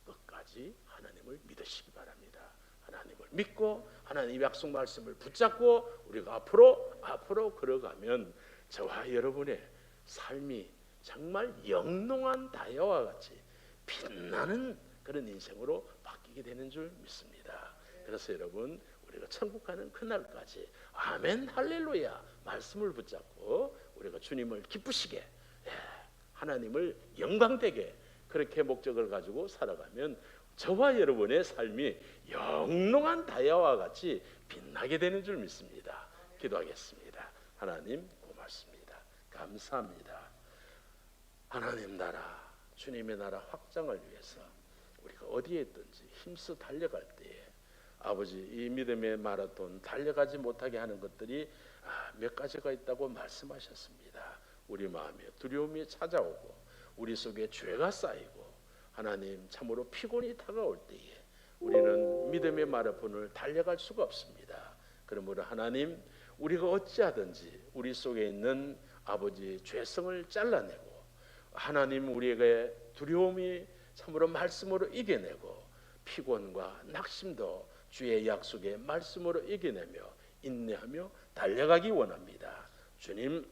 끝까지 하나님을 믿으시기 바랍니다. 하나님을 믿고 하나님 약속 말씀을 붙잡고 우리가 앞으로 걸어가면 저와 여러분의 삶이 정말 영롱한 다이아와 같이 빛나는 그런 인생으로 바뀌게 되는 줄 믿습니다. 그래서 여러분, 우리가 천국 가는 그날까지 아멘 할렐루야 말씀을 붙잡고 우리가 주님을 기쁘시게, 하나님을 영광되게 그렇게 목적을 가지고 살아가면 저와 여러분의 삶이 영롱한 다이아와 같이 빛나게 되는 줄 믿습니다. 기도하겠습니다. 하나님 고맙습니다. 감사합니다. 하나님 나라, 주님의 나라 확장을 위해서 우리가 어디에 있든지 힘써 달려갈 때에 아버지 이 믿음의 마라톤 달려가지 못하게 하는 것들이 몇 가지가 있다고 말씀하셨습니다. 우리 마음에 두려움이 찾아오고 우리 속에 죄가 쌓이고 하나님 참으로 피곤이 다가올 때에 우리는 믿음의 마라톤을 달려갈 수가 없습니다. 그러므로 하나님 우리가 어찌하든지 우리 속에 있는 아버지 죄성을 잘라내고 하나님 우리에게 두려움이 참으로 말씀으로 이겨내고 피곤과 낙심도 주의 약속의 말씀으로 이겨내며 인내하며 달려가기 원합니다. 주님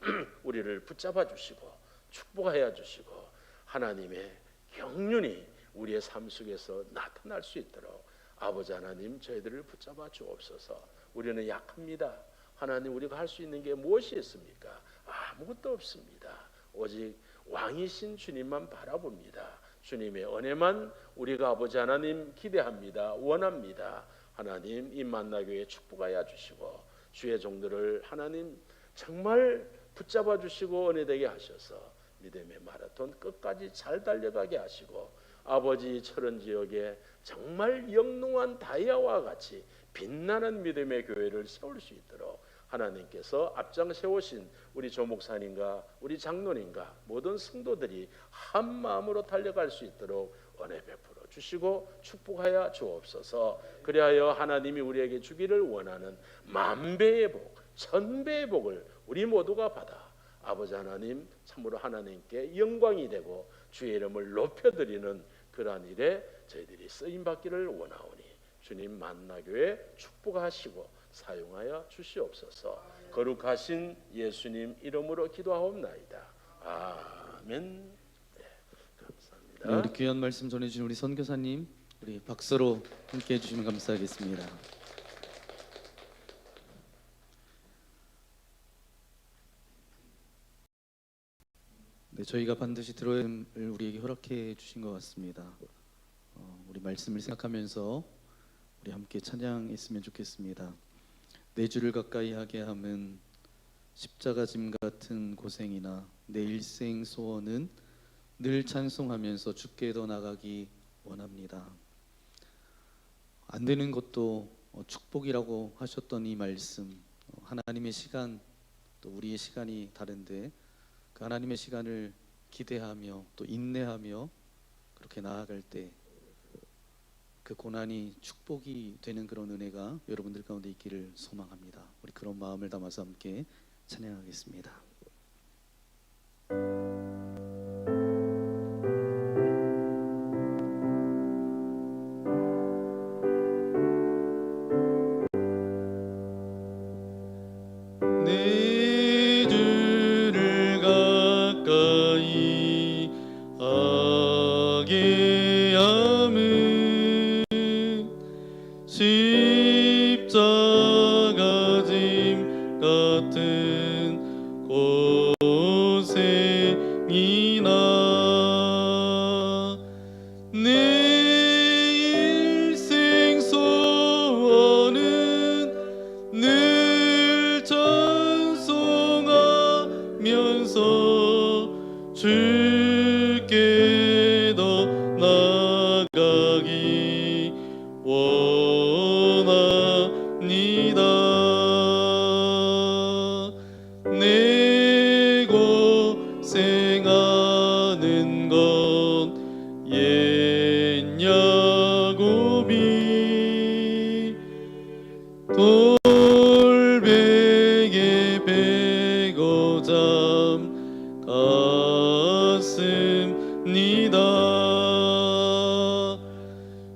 우리를 붙잡아 주시고 축복하여 주시고 하나님의 경륜이 우리의 삶 속에서 나타날 수 있도록 아버지 하나님 저희들을 붙잡아 주옵소서. 우리는 약합니다. 하나님 우리가 할 수 있는 게 무엇이 있습니까? 아무것도 없습니다. 오직 왕이신 주님만 바라봅니다. 주님의 은혜만 우리가 아버지 하나님 기대합니다. 원합니다. 하나님 이 만나교회 축복하여 주시고 주의 종들을 하나님 정말 붙잡아 주시고 은혜되게 하셔서 믿음의 마라톤 끝까지 잘 달려가게 하시고 아버지 철원 지역에 정말 영롱한 다이아와 같이 빛나는 믿음의 교회를 세울 수 있도록 하나님께서 앞장 세우신 우리 조목사님과 우리 장로님과 모든 성도들이 한 마음으로 달려갈 수 있도록 은혜 베풀어 주시고 축복하여 주옵소서. 그리하여 하나님이 우리에게 주기를 원하는 만배의 복, 천배의 복을 우리 모두가 받아 아버지 하나님 참으로 하나님께 영광이 되고 주의 이름을 높여드리는 그러한 일에 저희들이 쓰임받기를 원하오니 주님 만나교회 축복하시고 사용하여 주시옵소서. 거룩하신 예수님 이름으로 기도하옵나이다. 아멘. 네, 감사합니다. 네, 우리 귀한 말씀 전해주신 우리 선교사님 우리 박수로 함께 해주시면 감사하겠습니다. 네, 저희가 반드시 들어야 할 음을 우리에게 허락해 주신 것 같습니다. 우리 말씀을 생각하면서 우리 함께 찬양했으면 좋겠습니다. 내 주를 가까이 하게 함은 십자가 짐 같은 고생이나 내 일생 소원은 늘 찬송하면서 주께 더 나가기 원합니다. 안 되는 것도 축복이라고 하셨던 이 말씀, 하나님의 시간 또 우리의 시간이 다른데 그 하나님의 시간을 기대하며 또 인내하며 그렇게 나아갈 때 그 고난이 축복이 되는 그런 은혜가 여러분들 가운데 있기를 소망합니다. 우리 그런 마음을 담아서 함께 찬양하겠습니다. 내 주를 가까이 하게 함은 십자가 짐 같은 고생이나 내 일생 소원은 늘 찬송하면서 주께 더 나가기 원합니다. 내 고생하는 건 옛 야곱이 돌베개 베고 잠갔습니다.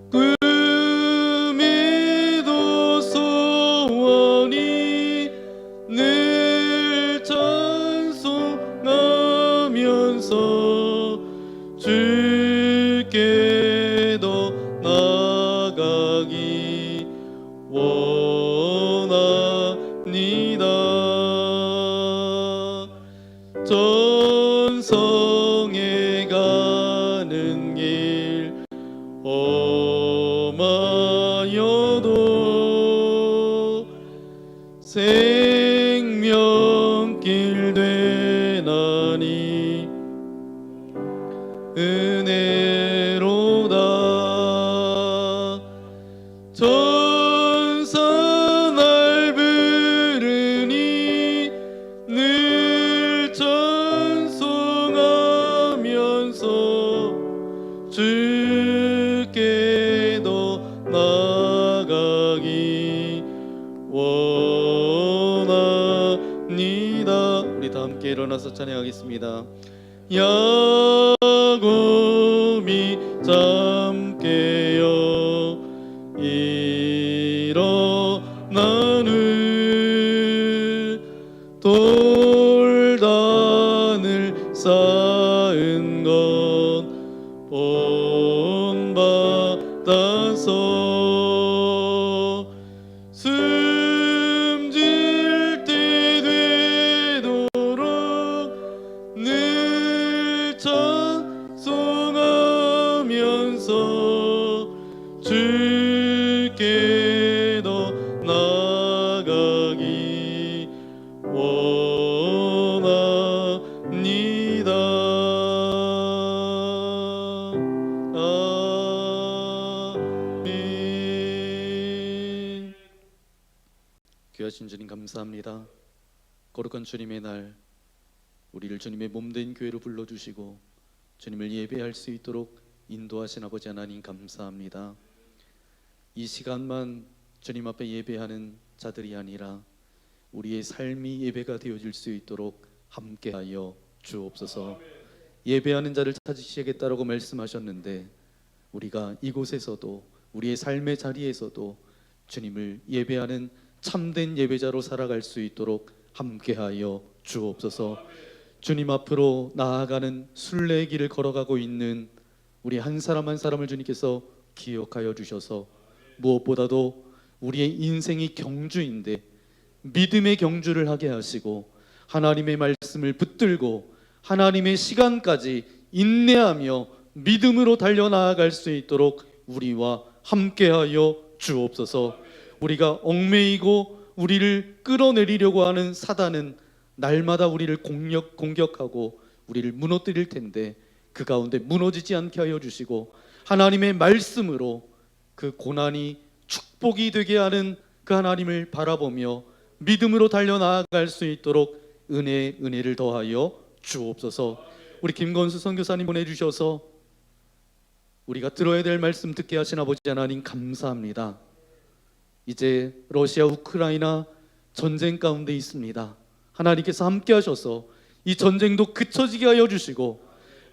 꿈에도 소원이 늘 찬송하면서 주께 더 나가기 원합니다. 전성에 가는 길 험하여도 생명길 되나니 은혜로다. 원합니다. 우리 다 함께 일어나서 찬양하겠습니다. 야곱이 잠깨어 일어나는 돌단을 쌓은 것 본받아서 숨질 때 되도록 늘 찬송하면서 주께 더 나아가기 원합니다. 아멘. 귀하신 주님 감사합니다. 거룩한 주님의 날, 우리를 주님의 몸된 교회로 불러주시고 주님을 예배할 수 있도록 인도하신 아버지 하나님 감사합니다. 이 시간만 주님 앞에 예배하는 자들이 아니라 우리의 삶이 예배가 되어질 수 있도록 함께하여 주옵소서. 예배하는 자를 찾으시겠다라고 말씀하셨는데 우리가 이곳에서도 우리의 삶의 자리에서도 주님을 예배하는 참된 예배자로 살아갈 수 있도록 함께하여 주옵소서. 주님 앞으로 나아가는 순례의 길을 걸어가고 있는 우리 한 사람 한 사람을 주님께서 기억하여 주셔서 무엇보다도 우리의 인생이 경주인데 믿음의 경주를 하게 하시고 하나님의 말씀을 붙들고 하나님의 시간까지 인내하며 믿음으로 달려나아갈 수 있도록 우리와 함께하여 주옵소서. 우리가 얽매이고 우리를 끌어내리려고 하는 사단은 날마다 우리를 공격하고 우리를 무너뜨릴 텐데 그 가운데 무너지지 않게 하여 주시고 하나님의 말씀으로 그 고난이 축복이 되게 하는 그 하나님을 바라보며 믿음으로 달려나아갈 수 있도록 은혜를 더하여 주옵소서. 우리 김건수 선교사님 보내주셔서 우리가 들어야 될 말씀 듣게 하신 아버지 하나님 감사합니다. 이제 러시아 우크라이나 전쟁 가운데 있습니다. 하나님께서 함께 하셔서 이 전쟁도 그쳐지게 하여 주시고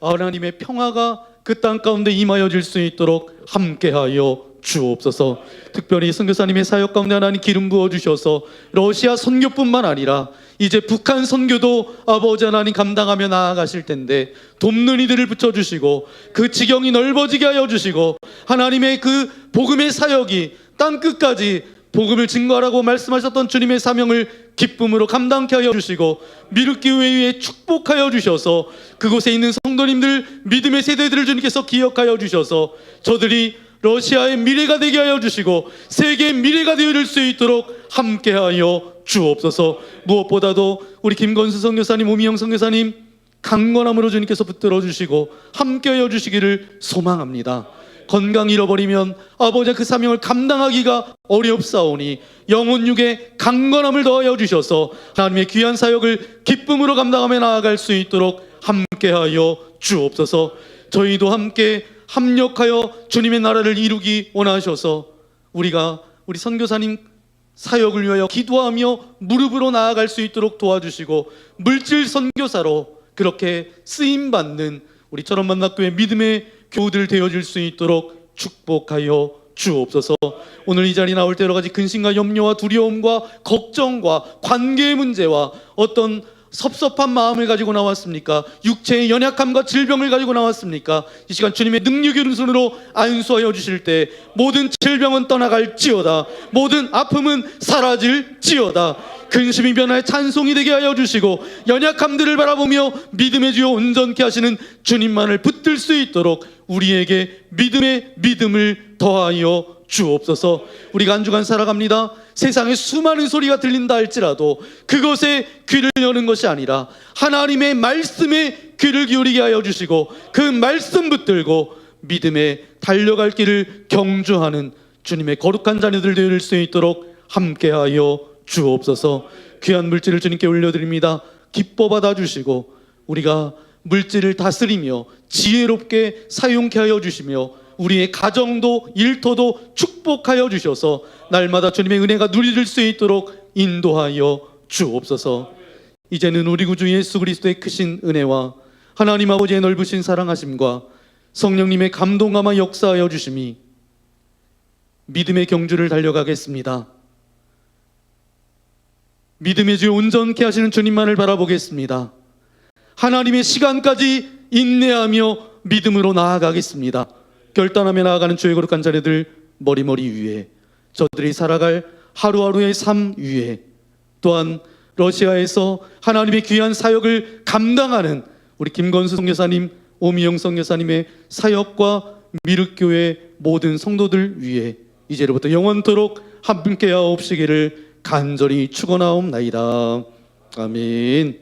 하나님의 평화가 그 땅 가운데 임하여질 수 있도록 함께하여 주옵소서. 특별히 선교사님의 사역 가운데 하나님 기름 부어주셔서 러시아 선교뿐만 아니라 이제 북한 선교도 아버지 하나님 감당하며 나아가실 텐데 돕는 이들을 붙여주시고 그 지경이 넓어지게 하여 주시고 하나님의 그 복음의 사역이 땅끝까지 복음을 증거하라고 말씀하셨던 주님의 사명을 기쁨으로 감당케 하여 주시고 미륵교회에 축복하여 주셔서 그곳에 있는 성도님들 믿음의 세대들을 주님께서 기억하여 주셔서 저들이 러시아의 미래가 되게 하여 주시고 세계의 미래가 되어질 수 있도록 함께하여 주옵소서. 무엇보다도 우리 김건수 선교사님, 오미영 선교사님 강건함으로 주님께서 붙들어 주시고 함께하여 주시기를 소망합니다. 건강 잃어버리면 아버지 그 사명을 감당하기가 어렵사오니 영혼 육에 강건함을 더하여 주셔서 하나님의 귀한 사역을 기쁨으로 감당하며 나아갈 수 있도록 함께하여 주옵소서. 저희도 함께 합력하여 주님의 나라를 이루기 원하셔서 우리가 우리 선교사님 사역을 위하여 기도하며 무릎으로 나아갈 수 있도록 도와주시고 물질 선교사로 그렇게 쓰임받는 우리처럼 만났교회 믿음의 교우들 되어질 수 있도록 축복하여 주옵소서. 오늘 이 자리에 나올 때 여러 가지 근심과 염려와 두려움과 걱정과 관계의 문제와 어떤 섭섭한 마음을 가지고 나왔습니까? 육체의 연약함과 질병을 가지고 나왔습니까? 이 시간 주님의 능력의 오른손으로 안수하여 주실 때 모든 질병은 떠나갈지어다, 모든 아픔은 사라질지어다, 근심이 변화의 찬송이 되게 하여 주시고 연약함들을 바라보며 믿음의 주여 온전케 하시는 주님만을 붙들 수 있도록 우리에게 믿음의 믿음을 더하여 주옵소서. 우리가 한 주간 살아갑니다. 세상에 수많은 소리가 들린다 할지라도 그것에 귀를 여는 것이 아니라 하나님의 말씀에 귀를 기울이게 하여 주시고 그 말씀 붙들고 믿음에 달려갈 길을 경주하는 주님의 거룩한 자녀들 될 수 있도록 함께하여 주옵소서. 귀한 물질을 주님께 올려드립니다. 기뻐 받아주시고 우리가 물질을 다스리며 지혜롭게 사용케 하여 주시며 우리의 가정도 일터도 축복하여 주셔서 날마다 주님의 은혜가 누릴 수 있도록 인도하여 주옵소서. 이제는 우리 구주 예수 그리스도의 크신 은혜와 하나님 아버지의 넓으신 사랑하심과 성령님의 감동함과 역사하여 주심이 믿음의 경주를 달려가겠습니다. 믿음의 주 온전케 하시는 주님만을 바라보겠습니다. 하나님의 시간까지 인내하며 믿음으로 나아가겠습니다. 결단하며 나아가는 주의 거룩한 자녀들 머리머리 위에, 저들이 살아갈 하루하루의 삶 위에, 또한 러시아에서 하나님의 귀한 사역을 감당하는 우리 김건수 선교사님, 오미영 선교사님의 사역과 미륵교회 모든 성도들 위에 이제로부터 영원토록 함께하옵시기를 간절히 축원하옵나이다. 아멘.